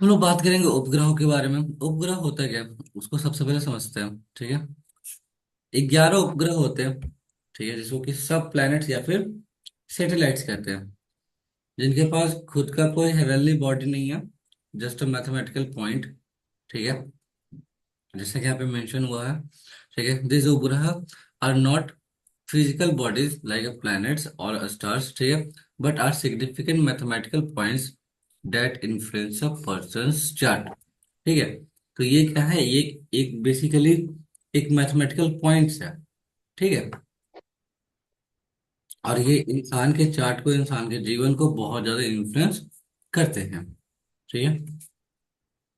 हम लोग बात करेंगे उपग्रहों के बारे में। उपग्रह होता क्या है उसको सबसे पहले समझते हैं, ठीक है। 11 उपग्रह होते हैं, ठीक है, जिसको कि सब प्लैनेट्स या फिर सैटेलाइट्स कहते हैं, जिनके पास खुद का कोई हेवनली बॉडी नहीं है, जस्ट अ मैथमेटिकल पॉइंट, ठीक है। जैसे कि यहाँ पे मेंशन हुआ है, ठीक है, दिस उपग्रह are not physical bodies like a planets और स्टार्स, ठीक है, but are significant mathematical points that influence a person's chart, ठीक है। तो ये क्या है, ये एक बेसिकली एक मैथमेटिकल पॉइंट्स है, ठीक है। और ये इंसान के चार्ट को, इंसान के जीवन को बहुत ज्यादा इन्फ्लुएंस करते हैं, ठीक है।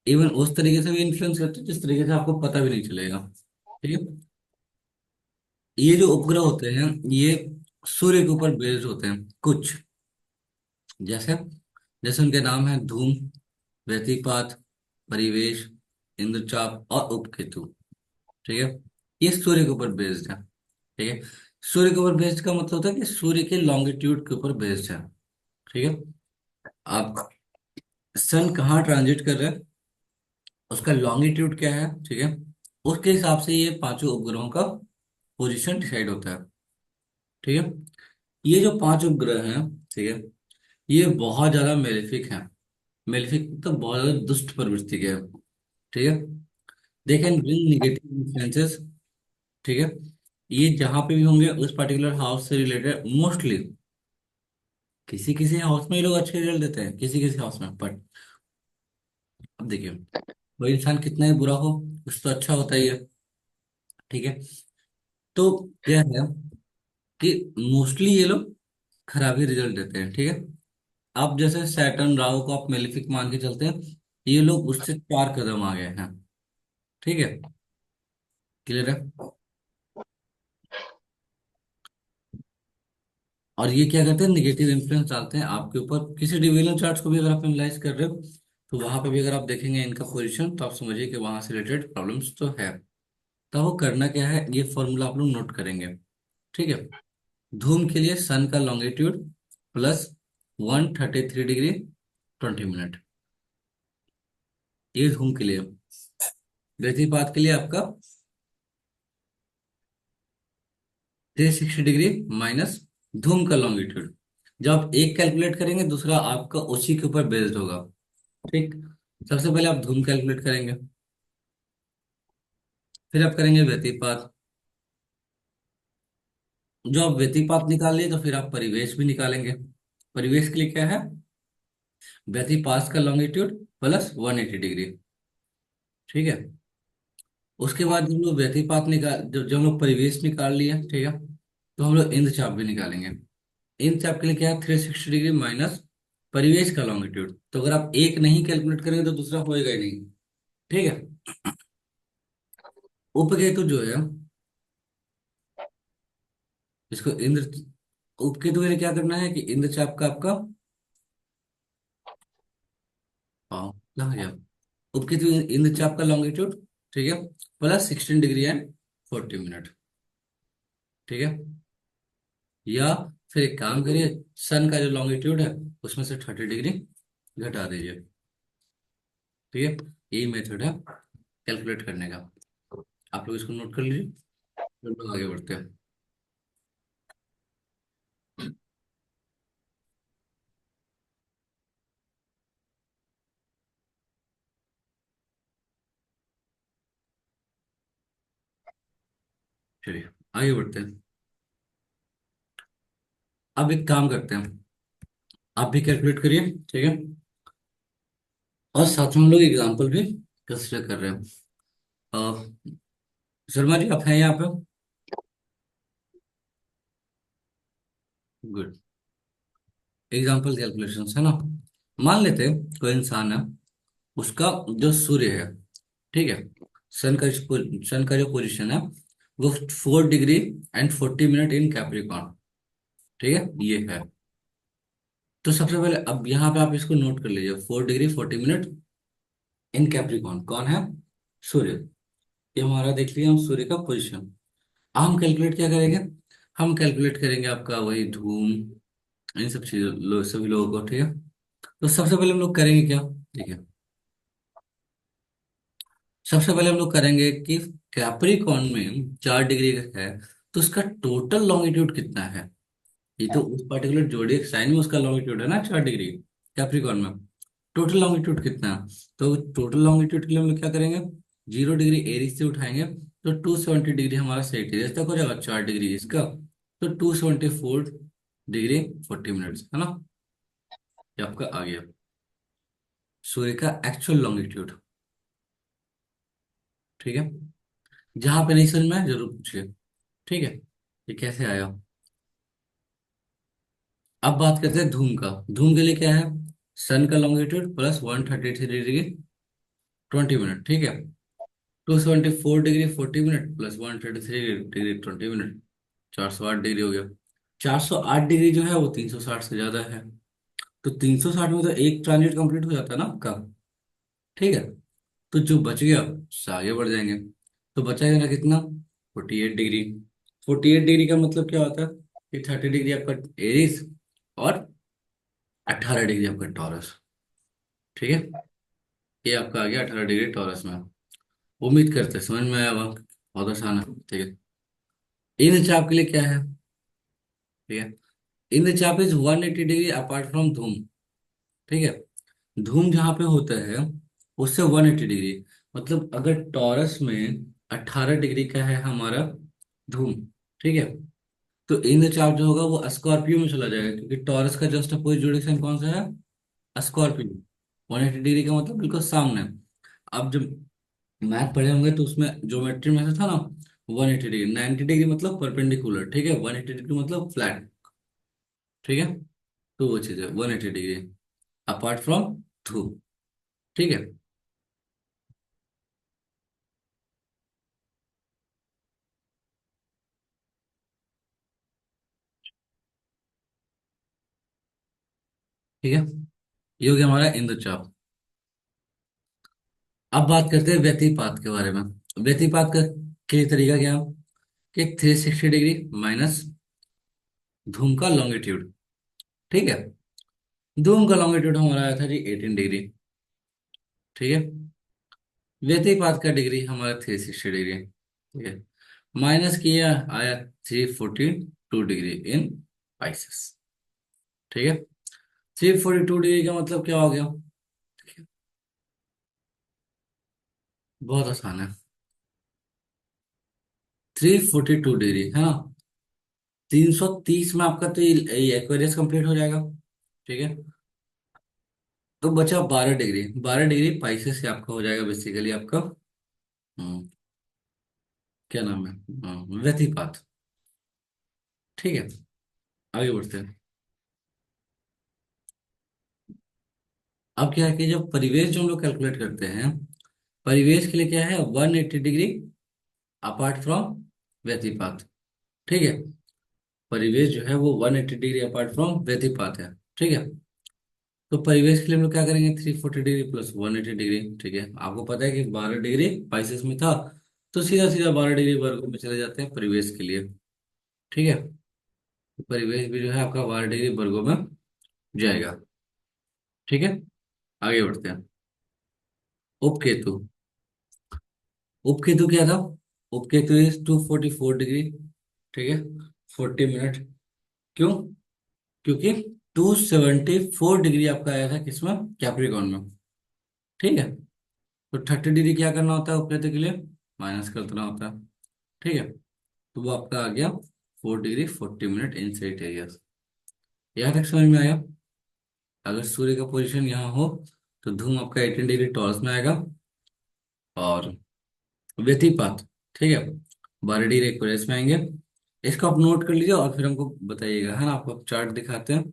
इवन उस तरीके से भी इन्फ्लुएंस करते हैं जिस तरीके से आपको पता भी नहीं चलेगा, ठीक है। ये जो उपग्रह होते हैं ये सूर्य के ऊपर बेस्ड होते हैं कुछ, जैसे जैसे उनके नाम है धूम, व्यतिपात, परिवेश, इंद्रचाप और उपकेतु, ठीक है। ये सूर्य के ऊपर बेस्ड है, ठीक है। सूर्य के ऊपर बेस्ड का मतलब होता है कि सूर्य के लॉन्गिट्यूड के ऊपर बेस्ड है, ठीक है। आप सन कहाँ ट्रांजिट कर रहे हैं, उसका लॉन्गिट्यूड क्या है, ठीक है, उसके हिसाब से ये पांचों उपग्रहों का पोजीशन डिसाइड होता है, ठीक है। ये जो पांच उपग्रह हैं, ठीक है, ये बहुत ज्यादा मेलेफिक हैं। मेलेफिक तो बहुत ज्यादा दुष्ट प्रवृत्ति के हैं, ठीक है। They can bring negative influences, ठीक है। ये जहां पे भी होंगे उस पर्टिकुलर हाउस से रिलेटेड मोस्टली, किसी किसी हाउस में ये लोग अच्छे रिजल्ट देते हैं, किसी किसी हाउस में, बट अब देखिए, वो इंसान कितना ही बुरा हो कुछ तो अच्छा होता ही है, ठीक है। तो क्या है कि मोस्टली ये लोग खराब ही रिजल्ट देते हैं, ठीक है। अब जैसे सैटर्न राहु को आप मेलेफिक मान के चलते हैं, ये लोग उससे 4 कदम आगे हैं, ठीक है। क्लियर है। और ये क्या करते हैं, निगेटिव इन्फ्लुएंस डालते हैं आपके ऊपर। किसी डिविजनल चार्ट्स को भी अगर आप एनालाइज कर रहे हो तो वहां पे भी अगर आप देखेंगे इनका पोजीशन, तो आप समझिए कि वहां से रिलेटेड प्रॉब्लम्स तो है। तो वो करना क्या है, ये फॉर्मूला आप लोग नोट करेंगे, ठीक है। धूम के लिए सन का लॉन्गिट्यूड प्लस 133 डिग्री 20 मिनट, ये धूम के लिए। व्यतिपात के लिए आपका 360 डिग्री माइनस धूम का लॉन्गिट्यूड। जब आप एक कैलकुलेट करेंगे दूसरा आपका उसी के ऊपर बेस्ड होगा, ठीक। सबसे पहले आप धूम कैलकुलेट करेंगे, फिर आप करेंगे व्यतिपात। जो आप व्यतिपात निकाल लिए तो फिर आप परिवेश भी निकालेंगे। परिवेश के लिए क्या है, व्यतिपात का लॉन्गिट्यूड प्लस 180 डिग्री, ठीक है। उसके बाद जब लोग व्यतिपात निकाल, जब हम लोग परिवेश निकाल लिए, ठीक है, तो हम लोग इंद्रचाप भी निकालेंगे। इंद्रचाप के लिए क्या है, 360 डिग्री माइनस परिवेश का लॉन्गिट्यूड। तो अगर आप एक नहीं कैलकुलेट करेंगे तो दूसरा होएगा ही नहीं, ठीक है। उपकेतु जो है, इसको इंद्र, उपकेतु के लिए क्या करना है कि इंद्रचाप का आपका, हाँ कहाँ गया, उपकेतु इंद्रचाप का लॉन्गिट्यूड, ठीक है, प्लस 16 डिग्री एंड 40 मिनट, ठीक है। या फिर एक काम करिए, सन का जो लॉन्गिट्यूड है उसमें से 30 डिग्री घटा दीजिए, ठीक है। यही मेथड है कैलकुलेट करने का, आप लोग इसको नोट कर लीजिए, फिर हम लोग आगे बढ़ते हैं। चलिए आगे बढ़ते हैं। अब एक काम करते हैं, आप भी कैलकुलेट करिए, ठीक है, और साथ में हम लोग एग्जाम्पल भी कंसिडर कर रहे हैं। अ, शर्मा जी आप हैं यहाँ पे? गुड। एग्जाम्पल कैलकुलेशन है ना। मान लेते हैं कोई इंसान है, उसका जो सूर्य है, ठीक है, सन का जो पोजीशन है वो 4 degree and 40 minute in Capricorn, ठीक है, ये है। तो सबसे पहले अब यहाँ पे आप इसको नोट कर लीजिए, 4 डिग्री 40 मिनट इन कैप्रिकॉर्न कौन है, सूर्य। ये हमारा देख लिया हम सूर्य का पोजीशन। अब हम कैलकुलेट क्या करेंगे, हम कैलकुलेट करेंगे आपका वही धूम, इन सब चीजों सभी लोगों को, ठीक है। तो सबसे पहले हम लोग करेंगे क्या, ठीक है, सबसे पहले हम लोग करेंगे कि कैप्रिकॉर्न में 4 डिग्री है, तो उसका टोटल लॉन्गिट्यूड कितना है। ये तो उस पर्टिकुलर जोडिएक साइन में उसका लॉन्गिट्यूड है ना 4 डिग्री, कैप्रिकॉर्न में। टोटल लॉन्गिट्यूड कितना है, तो टोटल लॉन्गिट्यूड के लिए हम लोग क्या करेंगे, 0 डिग्री एरीज से उठाएंगे, तो 270 डिग्री हमारा सेट एरिया तक हो जाएगा, 4 डिग्री इसका, तो 274 डिग्री 40 मिनट्स है ना। ये आपका आ गया सूर्य का एक्चुअल लॉन्गिट्यूड। ठीक है, जहां पे नहीं समझ में आया जरूर पूछिए। ठीक है, ये कैसे आया। अब बात करते हैं धूम का। धूम के लिए क्या है, सन का लॉन्गिट्यूड प्लस 133 डिग्री 20 मिनट, ठीक है। 274 degree 40 minute plus 133 degree 20 minute, 408 degree हो गया। 408 डिग्री जो है वो 360 से ज्यादा है, तो 360 में तो एक ट्रांजिट कंप्लीट हो जाता है ना आपका। ठीक है, तो जो बच गया उससे आगे बढ़ जाएंगे, तो बचा मेरा कितना, 48 डिग्री। 48 डिग्री का मतलब क्या होता है कि 30 डिग्री आपका एरिस और 18 डिग्री आपका टॉरस। ठीक है, ये आपका आ गया 18 डिग्री टॉरस में। उम्मीद करते हैं समझ में आया होगा, बहुत आसान है। ठीक है, इन चाप के लिए क्या है। ठीक है, इन चाप इज 180 डिग्री अपार्ट फ्रॉम धूम। ठीक है, धूम जहाँ पे होता है उससे 180 डिग्री, मतलब अगर टॉरस में 18 डिग्री का है हमारा धूम, ठीक है, तो इन चाप जो होगा वो स्कॉर्पियो में चला जाएगा, क्योंकि टॉरस का जस्ट अपोजिट जोडिएक्ट कौन सा है, स्कॉर्पियो। 180 डिग्री का मतलब बिल्कुल सामने। अब जब मैथ पढ़े होंगे तो उसमें ज्योमेट्री में से था ना 180 डिग्री, 90 डिग्री मतलब परपेंडिकुलर, ठीक है, 180 डिग्री मतलब फ्लैट। ठीक है, तो वो चीज है 180 डिग्री अपार्ट फ्रॉम टू। ठीक है। ठीक है, ये हो गया हमारा इंद्रचाप। अब बात करते हैं व्यतिपात के बारे में। व्यतिपात का के लिए तरीका क्या है कि 360 डिग्री माइनस धूम का लॉन्गिट्यूड। ठीक है, धूम का लॉन्गिट्यूड हमारा आया था जी 18 डिग्री। ठीक है, व्यतिपात का डिग्री हमारा 360 डिग्री। ठीक है, माइनस किया आया 342 डिग्री इन पाइसेस। ठीक है, 342 डिग्री का मतलब क्या हो गया। ठीक है, बहुत आसान है। 342 डिग्री है ना, 330 में आपका तो ये एक्वेरियस कंप्लीट हो जाएगा। ठीक है, तो बचा 12 डिग्री। 12 डिग्री पाइसेस से आपका हो जाएगा बेसिकली आपका हम्म, क्या नाम है, व्यतिपात। ठीक है, आगे बढ़ते हैं। अब क्या है कि जब परिवेश जो हम लोग कैलकुलेट करते हैं, परिवेश के लिए क्या है 180 डिग्री अपार्ट फ्रॉम व्यतिपात। ठीक है, परिवेश जो है वो 180 डिग्री अपार्ट फ्रॉम व्यतिपात है। ठीक है, तो परिवेश के लिए हम लोग क्या करेंगे, 340 डिग्री प्लस 180 डिग्री। ठीक है, आपको पता है कि 12 डिग्री पाइसेस में था, तो सीधा सीधा 12 डिग्री वर्गों में चले जाते हैं परिवेश के लिए। ठीक है, तो परिवेश भी जो है आपका 12 डिग्री वर्गों में जाएगा। ठीक है, आगे बढ़ते हैं। उपकेतु। उपकेतु क्या था, उपकेतु इज 244 डिग्री। ठीक है, 40 मिनट। क्यों, क्योंकि 274 डिग्री आपका आया था किसमें, कैप्रिकॉर्न में। ठीक है, तो 30 डिग्री क्या करना होता है उपकेतु के लिए, माइनस कर देना होता है। ठीक है, तो वो आपका आ गया 4 degree 40 minute in set area. यहाँ तक समझ में आया। अगर सूर्य का पोजीशन यहाँ हो तो धूम आपका 18 डिग्री टॉर्च में आएगा, और व्यतिपात, ठीक है, 12 डिग्री एक्वेरियस में आएंगे। इसको आप नोट कर लीजिए और फिर हमको बताइएगा, है ना, आपको चार्ट दिखाते हैं।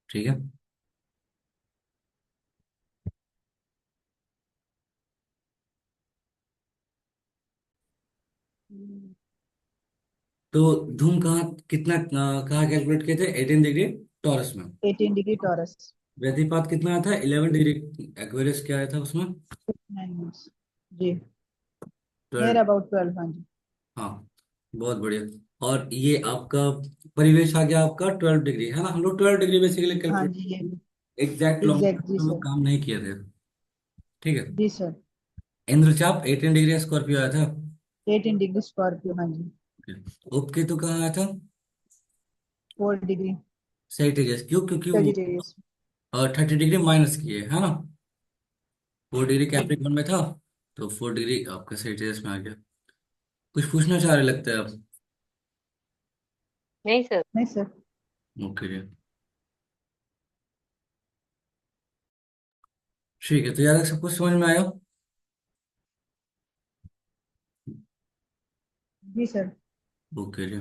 ठीक है, तो धूम कहाँ कितना कहाँ कैलकुलेट किए थे, 18 डिग्री टॉरस में। 18 डिग्री टॉरस। व्यतिपात कितना आया था, 11 डिग्री एक्वेरियस क्या आया था उसमें, 9 जी। नियर 12। अबाउट 12, हाँ जी। हाँ, बहुत बढ़िया। और ये आपका परिवेश आ गया आपका 12 डिग्री, है ना, हम लोग 12 डिग्री बेसिकली हाँ कैलकुलेट, जी, ये एग्जैक्ट लॉन्ग एग्जैक्ट जी हम सर। लोग काम नहीं किए थे। ठीक है। जी सर। इंद्रचाप 18 डिग्री स्कॉर्पियो आया था। 18 डिग्री स्कॉर्पियो, हाँ जी। उपकेतु कहाँ आया था? 4 डिग्री सेजिटेरियस। क्यों? क्योंकि वो सेजिटेरियस। 30 डिग्री माइनस की है ना। 4 डिग्री जी। कैप्रिकॉर्न में था, तो 4 डिग्री आपका सेजिटेरियस में आ गया। कुछ पूछना चाह रहे लगता है आप? नहीं सर। नहीं सर। ओके जी। ठीक है, तो यार सब कुछ समझ में आया? जी सर। ओके जी।